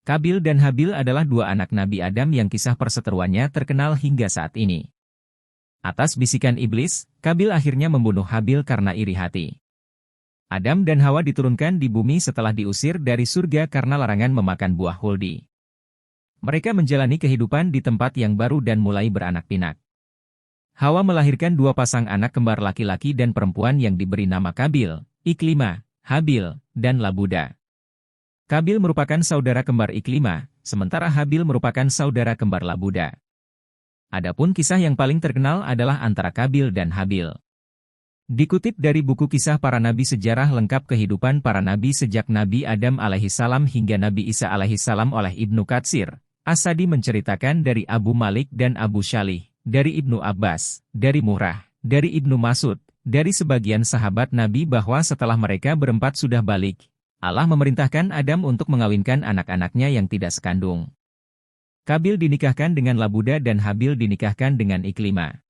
Kabil dan Habil adalah dua anak Nabi Adam yang kisah perseteruannya terkenal hingga saat ini. Atas bisikan iblis, Kabil akhirnya membunuh Habil karena iri hati. Adam dan Hawa diturunkan di bumi setelah diusir dari surga karena larangan memakan buah huldi. Mereka menjalani kehidupan di tempat yang baru dan mulai beranak pinak. Hawa melahirkan dua pasang anak kembar laki-laki dan perempuan yang diberi nama Kabil, Iklima, Habil, dan Labuda. Kabil merupakan saudara kembar Iklima, sementara Habil merupakan saudara kembar Labuda. Adapun kisah yang paling terkenal adalah antara Kabil dan Habil. Dikutip dari buku kisah para nabi sejarah lengkap kehidupan para nabi sejak Nabi Adam alaihissalam hingga Nabi Isa alaihissalam oleh Ibnu Katsir, As-Sadi menceritakan dari Abu Malik dan Abu Shalih, dari Ibnu Abbas, dari Murrah, dari Ibnu Mas'ud, dari sebagian sahabat Nabi bahwa setelah mereka berempat sudah balik, Allah memerintahkan Adam untuk mengawinkan anak-anaknya yang tidak sekandung. Kabil dinikahkan dengan Labuda dan Habil dinikahkan dengan Iklima.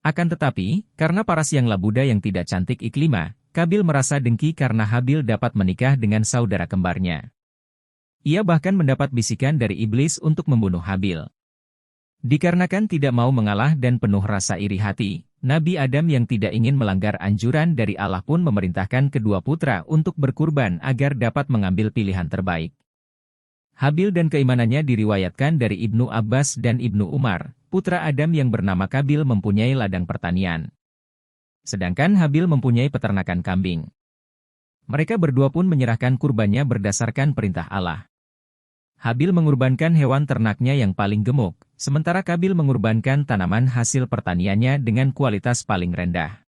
Akan tetapi, karena paras yang Labuda yang tidak cantik Iklima, Kabil merasa dengki karena Habil dapat menikah dengan saudara kembarnya. Ia bahkan mendapat bisikan dari iblis untuk membunuh Habil. Dikarenakan tidak mau mengalah dan penuh rasa iri hati, Nabi Adam yang tidak ingin melanggar anjuran dari Allah pun memerintahkan kedua putra untuk berkurban agar dapat mengambil pilihan terbaik. Habil dan keimanannya diriwayatkan dari Ibnu Abbas dan Ibnu Umar, putra Adam yang bernama Kabil mempunyai ladang pertanian. Sedangkan Habil mempunyai peternakan kambing. Mereka berdua pun menyerahkan kurbannya berdasarkan perintah Allah. Habil mengorbankan hewan ternaknya yang paling gemuk, sementara Kabil mengorbankan tanaman hasil pertaniannya dengan kualitas paling rendah.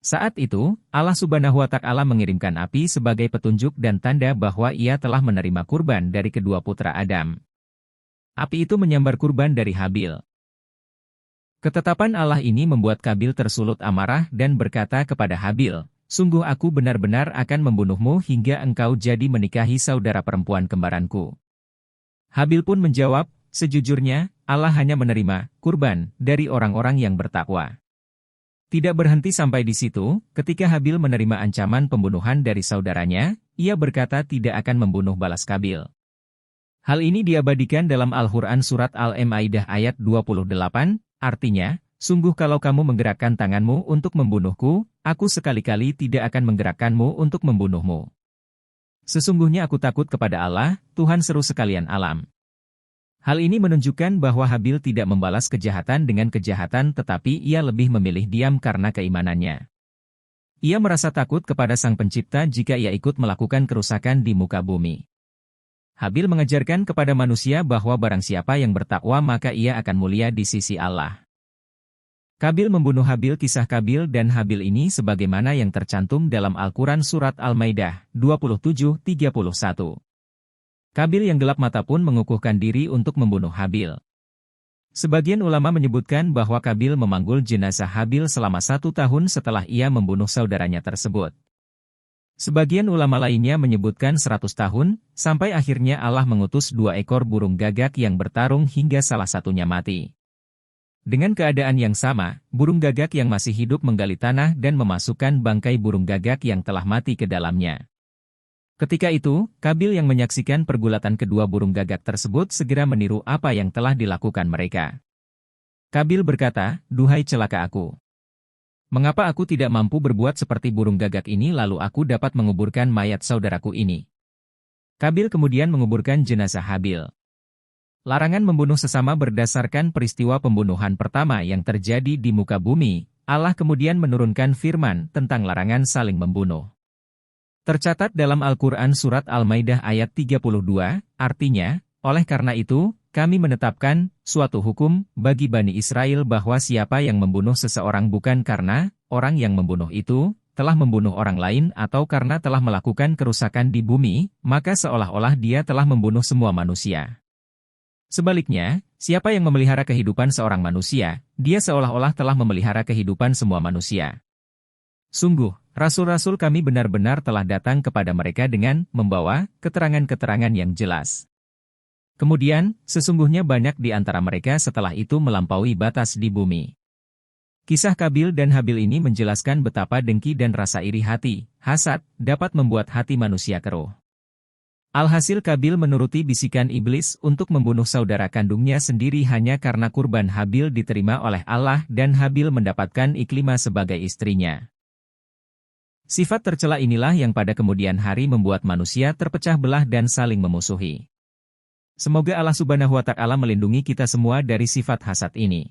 Saat itu, Allah Subhanahu wa Ta'ala mengirimkan api sebagai petunjuk dan tanda bahwa Ia telah menerima kurban dari kedua putra Adam. Api itu menyambar kurban dari Habil. Ketetapan Allah ini membuat Kabil tersulut amarah dan berkata kepada Habil, "Sungguh aku benar-benar akan membunuhmu hingga engkau jadi menikahi saudara perempuan kembaranku." Habil pun menjawab, "Sejujurnya, Allah hanya menerima kurban dari orang-orang yang bertakwa." Tidak berhenti sampai di situ, ketika Habil menerima ancaman pembunuhan dari saudaranya, ia berkata tidak akan membunuh balas Kabil. Hal ini diabadikan dalam Al-Quran Surat Al-Ma'idah ayat 28, artinya, "Sungguh kalau kamu menggerakkan tanganmu untuk membunuhku, aku sekali-kali tidak akan menggerakkanmu untuk membunuhmu. Sesungguhnya aku takut kepada Allah, Tuhan seru sekalian alam." Hal ini menunjukkan bahwa Habil tidak membalas kejahatan dengan kejahatan tetapi ia lebih memilih diam karena keimanannya. Ia merasa takut kepada Sang Pencipta jika ia ikut melakukan kerusakan di muka bumi. Habil mengajarkan kepada manusia bahwa barang siapa yang bertakwa maka ia akan mulia di sisi Allah. Kabil membunuh Habil. Kisah Kabil dan Habil ini sebagaimana yang tercantum dalam Al-Quran Surat Al-Maidah 27:31. Kabil yang gelap mata pun mengukuhkan diri untuk membunuh Habil. Sebagian ulama menyebutkan bahwa Kabil memanggul jenazah Habil selama 1 tahun setelah ia membunuh saudaranya tersebut. Sebagian ulama lainnya menyebutkan 100 tahun, sampai akhirnya Allah mengutus 2 ekor burung gagak yang bertarung hingga salah satunya mati. Dengan keadaan yang sama, burung gagak yang masih hidup menggali tanah dan memasukkan bangkai burung gagak yang telah mati ke dalamnya. Ketika itu, Kabil yang menyaksikan pergulatan kedua burung gagak tersebut segera meniru apa yang telah dilakukan mereka. Kabil berkata, "Duhai celaka aku. Mengapa aku tidak mampu berbuat seperti burung gagak ini lalu aku dapat menguburkan mayat saudaraku ini?" Kabil kemudian menguburkan jenazah Habil. Larangan membunuh sesama berdasarkan peristiwa pembunuhan pertama yang terjadi di muka bumi, Allah kemudian menurunkan firman tentang larangan saling membunuh. Tercatat dalam Al-Quran Surat Al-Maidah ayat 32, artinya, oleh karena itu, kami menetapkan suatu hukum bagi Bani Israel bahwa siapa yang membunuh seseorang bukan karena orang yang membunuh itu telah membunuh orang lain atau karena telah melakukan kerusakan di bumi, maka seolah-olah dia telah membunuh semua manusia. Sebaliknya, siapa yang memelihara kehidupan seorang manusia, dia seolah-olah telah memelihara kehidupan semua manusia. Sungguh, Rasul-Rasul kami benar-benar telah datang kepada mereka dengan membawa keterangan-keterangan yang jelas. Kemudian, sesungguhnya banyak di antara mereka setelah itu melampaui batas di bumi. Kisah Kabil dan Habil ini menjelaskan betapa dengki dan rasa iri hati, hasad, dapat membuat hati manusia keruh. Alhasil Kabil menuruti bisikan iblis untuk membunuh saudara kandungnya sendiri hanya karena kurban Habil diterima oleh Allah dan Habil mendapatkan Iklimah sebagai istrinya. Sifat tercela inilah yang pada kemudian hari membuat manusia terpecah belah dan saling memusuhi. Semoga Allah Subhanahu wa Ta'ala melindungi kita semua dari sifat hasad ini.